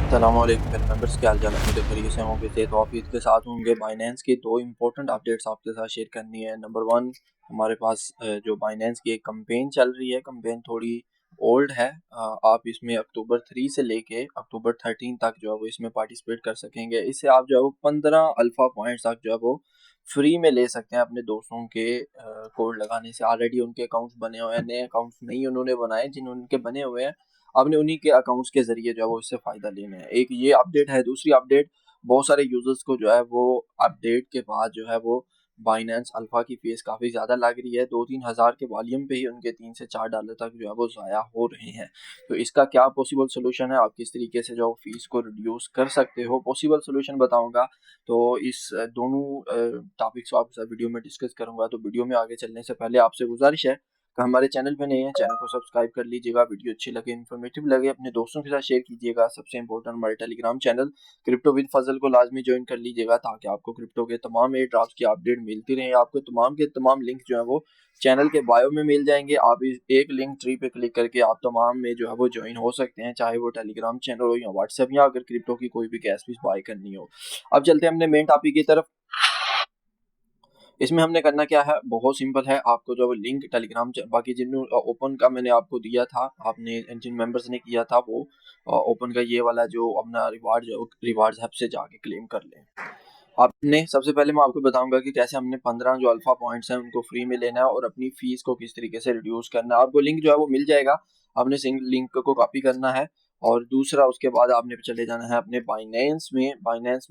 अस्सलामुअलैकुम मेरे मेंबर्स, क्या हाल चाल है? मेरे तरीके से होंगे थे तो आप इसके साथ होंगे। बाइनेंस की दो इंपॉर्टेंट अपडेट्स आपके साथ शेयर करनी है। नंबर वन, हमारे पास जो बाइनेंस की एक कंपेन चल रही है, कंपेन थोड़ी ओल्ड है। आप इसमें अक्टूबर 3 से लेके अक्टूबर 13 तक जो है वो इसमें पार्टिसिपेट कर सकेंगे। इससे आप जो है वो 15 अल्फा पॉइंट्स तक जो है वो फ्री में ले सकते हैं अपने दोस्तों के कोड लगाने से। ऑलरेडी उनके अकाउंट्स बने हुए हैं, नए अकाउंट्स नहीं उन्होंने बनाए, जिन उनके बने हुए हैं आपने उन्हीं के अकाउंट्स के जरिए जो है वो इससे फायदा लेना है। एक ये अपडेट है। दूसरी अपडेट, बहुत सारे यूजर्स को जो है वो अपडेट के बाद जो है वो बाइनेंस अल्फा की फीस काफ़ी ज़्यादा लग रही है। 2-3 हज़ार के वॉल्यूम पे ही उनके $3 से $4 तक जो है वो ज़ाया हो रहे हैं। तो इसका क्या पॉसिबल सोल्यूशन है, आप किस तरीके से जो फीस को रिड्यूस कर सकते हो, पॉसिबल सोल्यूशन बताऊंगा। तो इस दोनों टॉपिक्स को आपके साथ वीडियो में डिस्कस करूंगा। तो वीडियो में आगे चलने से पहले आपसे गुजारिश है कि हमारे चैनल पे नए हैं, चैनल को सब्सक्राइब कर लीजिएगा। वीडियो अच्छी लगे, इन्फॉर्मेटिव लगे, अपने दोस्तों के साथ शेयर कीजिएगा। सबसे इंपॉर्टेंट, हमारे टेलीग्राम चैनल क्रिप्टो विद फजल को लाजमी ज्वाइन कर लीजिएगा, ताकि आपको क्रिप्टो के तमाम एयर ड्रॉप्स की अपडेट मिलती रहे। आपको तमाम के तमाम लिंक जो है वो चैनल के बायो में मिल जाएंगे। आप इस एक लिंक ट्री पे क्लिक करके आप तमाम में जो है वो ज्वाइन हो सकते हैं, चाहे वो टेलीग्राम चैनल हो या व्हाट्सएप, या अगर क्रिप्टो की कोई भी कैश फीस बाय करनी हो। अब चलते हैं अपने मेन टॉपिक की तरफ। इसमें हमने करना क्या है, बहुत सिंपल है। आपको जो लिंक टेलीग्राम बाकी जिन ओपन का मैंने आपको दिया था, आपने जिन मेंबर्स ने किया था वो ओपन का ये वाला जो अपना रिवार्ड जो रिवार्ड हब से जाके क्लेम कर लें। आपने सबसे पहले मैं आपको बताऊंगा कि कैसे हमने 15 जो अल्फा पॉइंट्स हैं उनको फ्री में लेना है और अपनी फीस को किस तरीके से रिड्यूस करना है। आपको लिंक जो है वो मिल जाएगा, आपने सिंगल लिंक को कॉपी करना है। और दूसरा, उसके बाद आपने चले जाना है अपने बाइनेंस में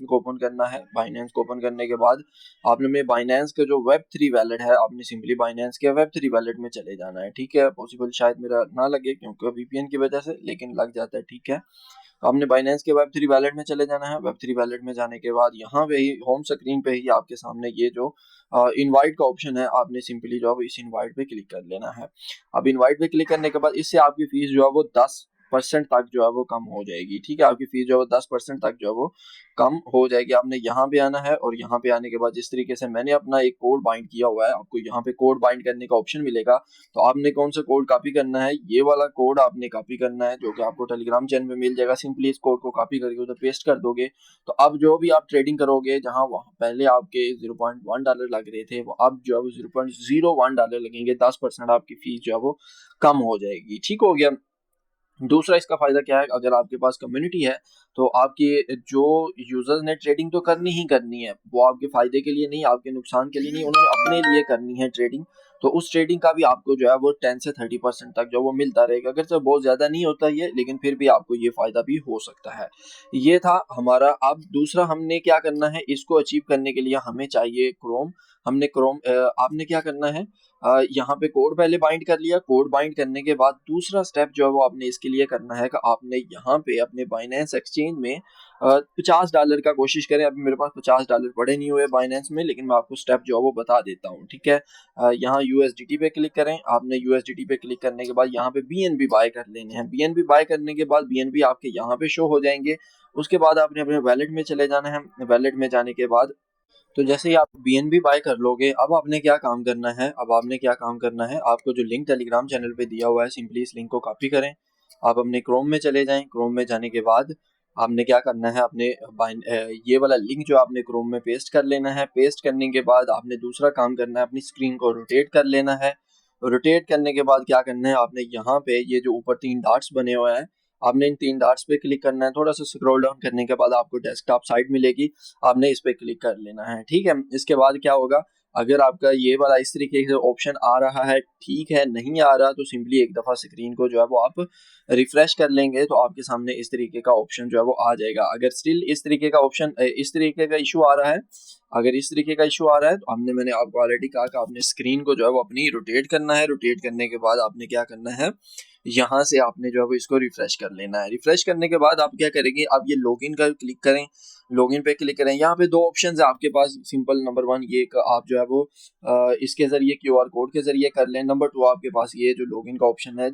को ओपन करना है। बाइनेंस को ओपन करने के बाद आपने अपने बाइनेंस का जो वेब3 वैलेट है, आपने सिंपली बाइनेंस के वेब3 वैलेट में चले जाना है। ठीक है, पॉसिबल शायद मेरा ना लगे क्योंकि वीपीएन की वजह से, लेकिन लग जाता है। ठीक है, आपने बाइनेंस के वेब3 वैलेट में चले जाना है। वेब3 वैलेट में जाने के बाद यहाँ पे ही होम स्क्रीन पे ही आपके सामने ये जो इनवाइट का ऑप्शन है, आपने सिंपली जो है इस इनवाइट पे क्लिक कर लेना है। अब इनवाइट पे क्लिक करने के बाद इससे आपकी फीस जो है वो 10% तक जो है वो कम हो जाएगी। ठीक है, आपकी फीस जो है वो 10% तक जो है वो कम हो जाएगी। आपने यहाँ पे आना है और यहाँ पे आने के बाद जिस तरीके से मैंने अपना एक कोड बाइंड किया हुआ है, आपको यहाँ पे कोड बाइंड करने का ऑप्शन मिलेगा। तो आपने कौन सा कोड कॉपी करना है, ये वाला कोड आपने कॉपी करना है, जो कि आपको टेलीग्राम चैनल में मिल जाएगा। सिंपली इस कोड को कॉपी करके उधर पेस्ट कर दोगे, तो अब जो भी आप ट्रेडिंग करोगे, जहां वहां पहले आपके $0.1 लग रहे थे, वो अब जो है वो $0.01 लगेंगे। 10% आपकी फीस जो है वो कम हो जाएगी। ठीक हो गया। दूसरा इसका फायदा क्या है, अगर आपके पास कम्युनिटी है तो आपके जो यूजर्स ने ट्रेडिंग तो करनी ही करनी है, वो आपके फायदे के लिए नहीं, आपके नुकसान के लिए नहीं, उन्होंने अपने लिए करनी है ट्रेडिंग। तो उस ट्रेडिंग का भी आपको जो है वो 10 से 30% तक जो वो मिलता रहेगा। अगर तो बहुत ज्यादा नहीं होता ये, लेकिन फिर भी आपको ये फायदा भी हो सकता है। ये था हमारा। अब दूसरा हमने क्या करना है, इसको अचीव करने के लिए हमें चाहिए क्रोम। हमने क्रोम आपने क्या करना है, यहाँ पे कोड पहले बाइंड कर लिया। कोड बाइंड करने के बाद दूसरा स्टेप जो है वो आपने इसके लिए करना है कि आपने यहाँ पे अपने बाइनेंस एक्सचेंज में $50 का कोशिश करें। अभी मेरे पास $50 पड़े नहीं हुए बाइनेंस में, लेकिन मैं आपको स्टेप जो है वो बता देता हूँ। ठीक है, यहाँ यूएसडीटी पे क्लिक करें। आपने यूएसडीटी पे क्लिक करने के बाद यहाँ पे बीएनबी बाय कर लेने हैं। बीएनबी बाय करने के बाद बीएनबी आपके यहाँ पे शो हो जाएंगे। उसके बाद आपने अपने वैलेट में चले जाना है। वैलेट में जाने के बाद तो जैसे ही आप बीएनबी बाय कर लोगे, अब आपने क्या काम करना है, आपको जो लिंक टेलीग्राम चैनल पे दिया हुआ है, सिंपली इस लिंक को कॉपी करें। आप अपने क्रोम में चले जाएं। क्रोम में जाने के बाद आपने क्या करना है, अपने ये वाला लिंक जो आपने क्रोम में पेस्ट कर लेना है। पेस्ट करने के बाद आपने दूसरा काम करना है, अपनी स्क्रीन को रोटेट कर लेना है। रोटेट करने के बाद क्या करना है, आपने यहाँ पे ये जो ऊपर 3 डॉट्स बने हुए हैं, आपने इन 3 डॉट्स पे क्लिक करना है। थोड़ा सा स्क्रॉल डाउन करने के बाद आपको डेस्कटॉप साइट मिलेगी, आपने इस पे क्लिक कर लेना है। ठीक है, इसके बाद क्या होगा, अगर आपका ये वाला इस तरीके से ऑप्शन आ रहा है, ठीक है, नहीं आ रहा, तो सिंपली एक दफ़ा स्क्रीन को जो है वो आप रिफ्रेश कर लेंगे, तो आपके सामने इस तरीके का ऑप्शन जो है वो आ जाएगा। अगर स्टिल इस तरीके का ऑप्शन इस तरीके का इशू आ रहा है, अगर इस तरीके का इशू आ रहा है, तो मैंने आपको ऑलरेडी कहा कि आपने स्क्रीन को जो है वो अपनी रोटेट करना है। रोटेट करने के बाद आपने क्या करना है, यहाँ से आपने जो है वो इसको रिफ्रेश कर लेना है। रिफ्रेश करने के बाद आप क्या करेंगे, आप ये लॉगिन का क्लिक करें। लॉगिन पे क्लिक करें। यहाँ पे दो ऑप्शन है आपके पास, सिंपल। नंबर वन, ये आप जो है वो इसके जरिए क्यूआर कोड के जरिए कर लें। नंबर टू, आपके पास ये जो लॉगिन का ऑप्शन है,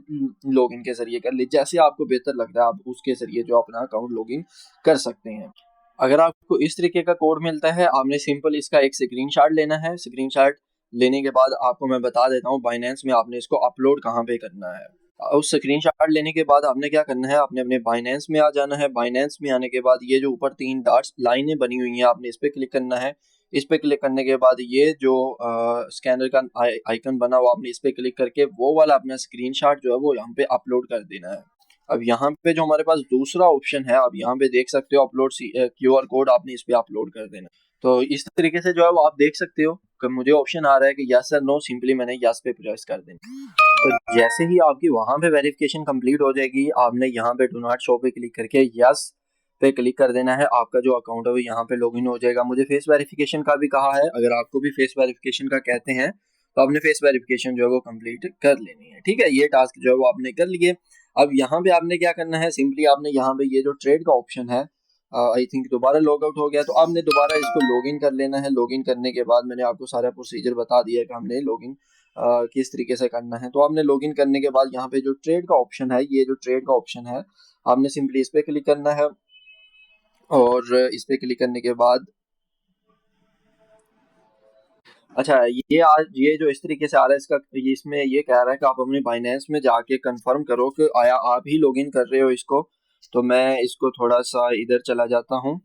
लॉगिन के जरिए कर ले। जैसे आपको बेहतर लगता है, आप उसके जरिए जो अपना अकाउंट लॉगिन कर सकते हैं। अगर आपको इस तरीके का कोड मिलता है, आपने सिंपल इसका एक स्क्रीनशॉट लेना है। स्क्रीनशॉट लेने के बाद आपको मैं बता देता हूँ बाइनेंस में आपने इसको अपलोड कहाँ पे करना है। उस स्क्रीनशॉट लेने के बाद आपने क्या करना है, आपने अपने बाइनेंस में आ जाना है। बाइनेंस में आने के बाद ये जो ऊपर 3 डॉट्स लाइनें बनी हुई हैं, आपने इस पे क्लिक करना है। इस पे क्लिक करने के बाद ये जो स्कैनर का आइकन बना हुआ, आपने इस पे क्लिक करके वो वाला अपना स्क्रीनशॉट जो है वो यहाँ पे अपलोड कर देना है। अब यहाँ पे जो हमारे पास दूसरा ऑप्शन है, आप यहाँ पे देख सकते हो अपलोड QR कोड, आपने इस पे अपलोड कर देना। तो इस तरीके से जो है वो आप देख सकते हो कि मुझे ऑप्शन आ रहा है कि यस या नो, सिंपली मैंने यस पे प्रेस कर देना। तो जैसे ही आपकी वहां पे वेरिफिकेशन कंप्लीट हो जाएगी, आपने यहाँ पे डू नॉट शो पे क्लिक करके यस पे क्लिक कर देना है। आपका जो अकाउंट है वो यहाँ पे लॉगिन हो जाएगा। मुझे फेस वेरिफिकेशन का भी कहा है, अगर आपको भी फेस वेरिफिकेशन का कहते हैं तो आपने फेस वेरिफिकेशन जो है वो कंप्लीट कर लेनी है। ठीक है, ये टास्क जो है वो आपने कर लिए। अब यहाँ पे आपने क्या करना है, सिंपली आपने यहाँ पे ये जो ट्रेड का ऑप्शन है, आई थिंक दोबारा लॉग आउट हो गया, तो आपने दोबारा इसको लॉगिन कर लेना है। लॉगिन करने के बाद मैंने आपको सारा प्रोसीजर बता दिया है कि हमने लॉगिन किस तरीके से करना है। तो आपने लॉगिन करने के बाद यहाँ पे जो ट्रेड का ऑप्शन है, ये जो ट्रेड का ऑप्शन है, आपने सिंपली इस पे क्लिक करना है। और इस पे क्लिक करने के बाद अच्छा, ये आज ये जो इस तरीके से आ रहा है, इसका इसमें ये कह रहा है कि आप अपने बाइनेंस में जाके कंफर्म करो कि आया आप ही लॉगिन कर रहे हो इसको। तो मैं इसको थोड़ा सा इधर चला जाता हूँ।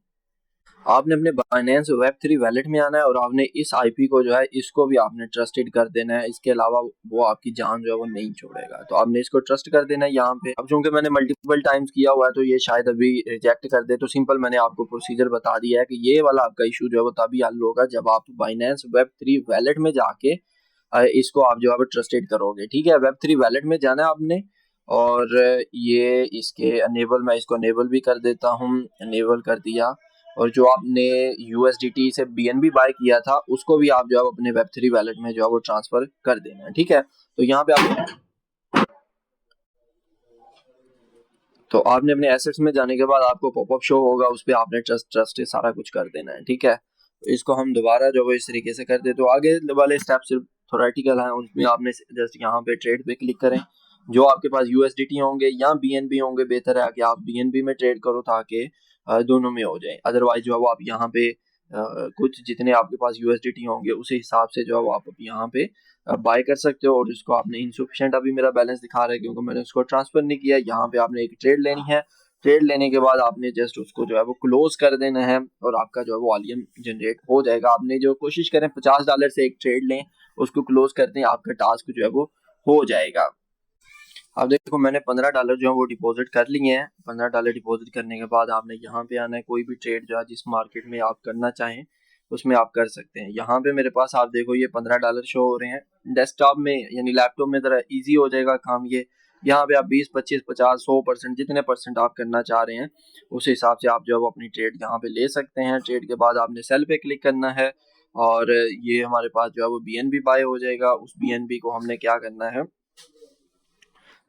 आपने अपने बाइनेंस Web3 वैलेट में आना है और आपने इस आईपी को जो है इसको भी आपने ट्रस्टेड कर देना है। इसके अलावा वो आपकी जान जो है वो नहीं छोड़ेगा, तो आपने इसको ट्रस्ट कर देना है यहाँ पे। अब चूंकि मैंने मल्टीपल टाइम्स किया हुआ है तो ये शायद अभी रिजेक्ट कर दे, तो सिंपल मैंने आपको प्रोसीजर बता दिया है कि ये वाला आपका इशू जो है वो तभी हल होगा जब आप बाइनेंस Web3 वैलेट में जाके इसको आप जो है ट्रस्टेड करोगे। ठीक है, Web3 वैलेट में जाना है आपने, और ये इसके अनेबल, मैं इसको अनेबल भी कर देता हूँ, अनेबल कर दिया। और जो आपने USDT से BNB बाय किया था उसको भी आप जो है अपने Web3 वैलेट में जो है वो ट्रांसफर कर देना है। ठीक है, तो यहाँ पे आपने अपने एसेट्स में जाने के बाद आपको पॉपअप शो होगा, उस पर आपने ट्रस्ट सारा कुछ कर देना है। ठीक है, तो इसको हम दोबारा जो है इस तरीके से कर दे। तो आगे वाले स्टेप सिर्फ थोरेटिकल हैं, उसमें आपने जस्ट यहाँ पे ट्रेड पे क्लिक करें। जो आपके पास USDT होंगे या BNB होंगे, बेहतर है कि आप BNB में ट्रेड करो ताकि दोनों में हो जाए। अदरवाइज जो है वो आप यहाँ पे कुछ जितने आपके पास USDT होंगे उसी हिसाब से जो है वो आप यहाँ पे बाय कर सकते हो। और इसको आपने इनसफिशिएंट अभी मेरा बैलेंस दिखा रहा है क्योंकि मैंने उसको ट्रांसफर नहीं किया। यहाँ पे आपने एक ट्रेड लेनी है, ट्रेड लेने के बाद आपने जस्ट उसको जो है वो क्लोज कर देना है और आपका जो है वो वॉल्यूम जनरेट हो जाएगा। आपने जो कोशिश करें $50 से एक ट्रेड लें, उसको क्लोज कर दें, आपका टास्क जो है वो हो जाएगा। अब देखो मैंने $15 जो है वो डिपॉजिट कर लिए हैं। $15 डिपॉजिट करने के बाद आपने यहाँ पे आना है। कोई भी ट्रेड जो है जिस मार्केट में आप करना चाहें उसमें आप कर सकते हैं। यहाँ पे मेरे पास आप देखो ये $15 शो हो रहे हैं। डेस्कटॉप में यानी लैपटॉप में ज़रा इजी हो जाएगा काम ये। यहाँ पे आप 20, 25, 50, 100% जितने परसेंट आप करना चाह रहे हैं उस हिसाब से आप जो है वो अपनी ट्रेड यहाँ पे ले सकते हैं। ट्रेड के बाद आपने सेल पे क्लिक करना है और ये हमारे पास जो है वो BNB बाय हो जाएगा। उस BNB को हमने क्या करना है,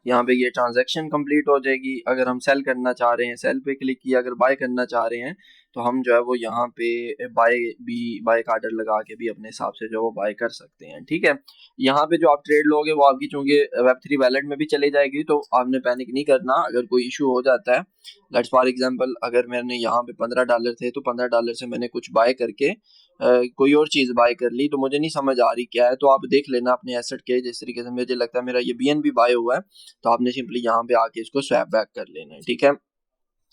यहाँ पे ये ट्रांजैक्शन कंप्लीट हो जाएगी। अगर हम सेल करना चाह रहे हैं, सेल पे क्लिक किया। अगर बाय करना चाह रहे हैं तो हम जो है वो यहाँ पे बाय का ऑर्डर लगा के भी अपने हिसाब से जो है वो बाय कर सकते हैं। ठीक है, यहाँ पे जो आप ट्रेड लोगे वो आपकी चूंकि Web3 वैलेट में भी चली जाएगी, तो आपने पैनिक नहीं करना अगर कोई इशू हो जाता है। लेट्स फॉर एग्जांपल अगर मैंने यहाँ पे $15 थे तो $15 से मैंने कुछ बाय करके कोई और चीज़ बाय कर ली, तो मुझे नहीं समझ आ रही क्या है, तो आप देख लेना अपने एसेट के। जिस तरीके से मुझे लगता है मेरा ये BNB बाय हुआ है तो आपने सिंपली यहाँ पे आके इसको स्वैप बैक कर लेना है। ठीक है,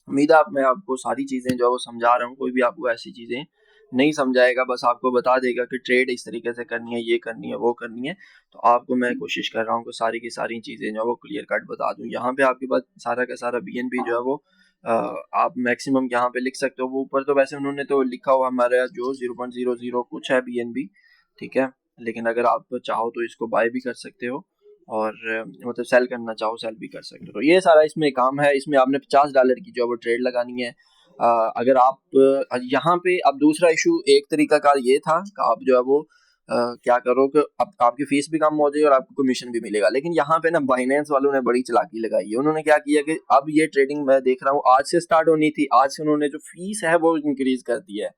उम्मीद है मैं आपको सारी चीज़ें जो है वो समझा रहा हूँ। कोई भी आपको ऐसी चीज़ें नहीं समझाएगा, बस आपको बता देगा कि ट्रेड इस तरीके से करनी है, ये करनी है, वो करनी है। तो आपको मैं कोशिश कर रहा हूँ कि सारी की सारी चीज़ें जो है वो क्लियर कट बता दूँ। यहाँ पे आपके पास सारा का सारा BNB जो है वो आप मैक्सिमम यहाँ पे लिख सकते हो। वो ऊपर तो वैसे उन्होंने तो लिखा हुआ हमारे जो 0.00 कुछ है BNB। ठीक है, लेकिन अगर आप चाहो तो इसको बाय भी कर सकते हो और मतलब सेल करना चाहो सेल भी कर सकते हो। तो ये सारा इसमें काम है। इसमें आपने $50 की जो है वो ट्रेड लगानी है। अगर आप यहाँ पे अब दूसरा इशू एक तरीका कार ये था कि आप जो है वो क्या करो कि अब आपकी फीस भी कम हो जाएगी और आपको कमीशन भी मिलेगा। लेकिन यहाँ पे ना बाइनेंस वालों ने बड़ी चालाकी लगाई है। उन्होंने क्या किया कि अब ये ट्रेडिंग मैं देख रहा हूँ आज से स्टार्ट होनी थी, आज से उन्होंने जो फीस है वो इंक्रीज कर दी है।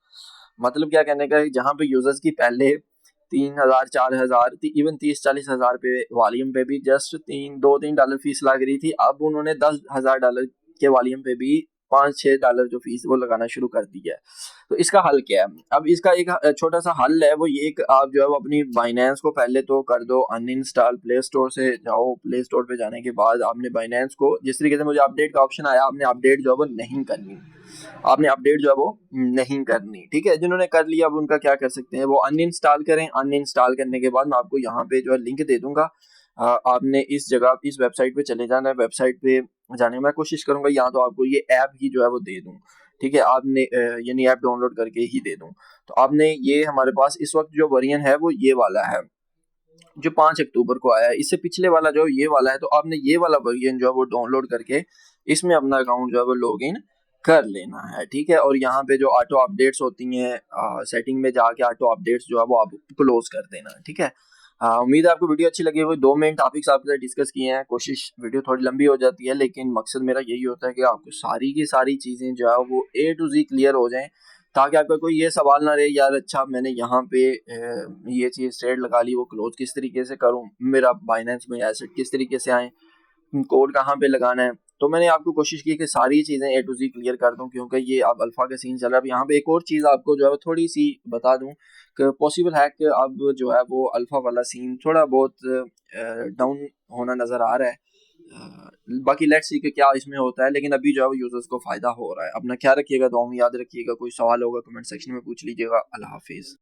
मतलब क्या कहने का, जहाँ पे यूजर्स की पहले 3,000, 4,000, इवन 30-40 हज़ार पे वॉल्यूम पे भी जस्ट $2-3 फीस लग रही थी, अब उन्होंने $10,000 के वॉल्यूम पे भी $5-6 जो फीस वो लगाना शुरू कर दी है। तो इसका हल क्या है? अब इसका एक छोटा सा हल है, वो ये कि आप जो है वो अपनी बाइनेंस को पहले तो कर दो अनइंस्टॉल। प्ले स्टोर से जाओ, प्ले स्टोर पे जाने के बाद आपने बाइनेंस को, जिस तरीके से मुझे अपडेट का ऑप्शन आया, आपने अपडेट जो है वो नहीं करनी, आपने अपडेट जो है वो नहीं करनी, ठीक है। जिन्होंने कर लिया अब उनका क्या कर सकते हैं, वो अनइंस्टॉल करें। अनइंस्टॉल करने के बाद मैं आपको यहाँ पे जो है लिंक दे दूंगा, आपने इस जगह इस वेबसाइट पे चले जाना है। वेबसाइट पे जाने की मैं कोशिश करूंगा यहाँ तो आपको ये ऐप ही जो है वो दे दूं, ठीक है। आपने यानी ऐप डाउनलोड करके ही दे दूं। तो आपने ये हमारे पास इस वक्त जो वर्जन है वो ये वाला है जो 5 अक्टूबर को आया है। इससे पिछले वाला जो ये वाला है, तो आपने ये वाला वर्जन जो है वो डाउनलोड करके इसमें अपना अकाउंट जो है वो लॉगिन कर लेना है, ठीक है। और यहाँ पे जो ऑटो अपडेट्स होती हैं, सेटिंग में जाके ऑटो अपडेट्स जो है वो आप क्लोज कर देना, ठीक है। उम्मीद है आपको वीडियो अच्छी लगी होगी। 2 मेन टॉपिक्स आपके साथ डिस्कस किए हैं। कोशिश, वीडियो थोड़ी लंबी हो जाती है लेकिन मकसद मेरा यही होता है कि आपको सारी की सारी चीज़ें जो है वो A to Z क्लियर हो जाएं, ताकि आपका कोई ये सवाल ना रहे यार अच्छा मैंने यहाँ पे ये चीज़ ट्रेड लगा ली, वो क्लोज किस तरीके से करूँ, मेरा बाइनेंस में एसेट किस तरीके से आए, कोड कहाँ पे लगाना है। तो मैंने आपको कोशिश की कि सारी चीज़ें A to Z क्लियर कर दूं, क्योंकि ये अब अल्फ़ा का सीन चल रहा है। अब यहाँ पे एक और चीज़ आपको जो है थोड़ी सी बता दूं कि पॉसिबल है कि अब जो है वो अल्फ़ा वाला सीन थोड़ा बहुत डाउन होना नज़र आ रहा है। बाकी लेट्स सी कि क्या इसमें होता है, लेकिन अभी जो है वो यूज़र्स को फ़ायदा हो रहा है। अपना ख्याल रखिएगा, दुआ में याद रखिएगा। कोई सवाल होगा कमेंट सेक्शन में पूछ लीजिएगा। अल्लाह हाफिज़।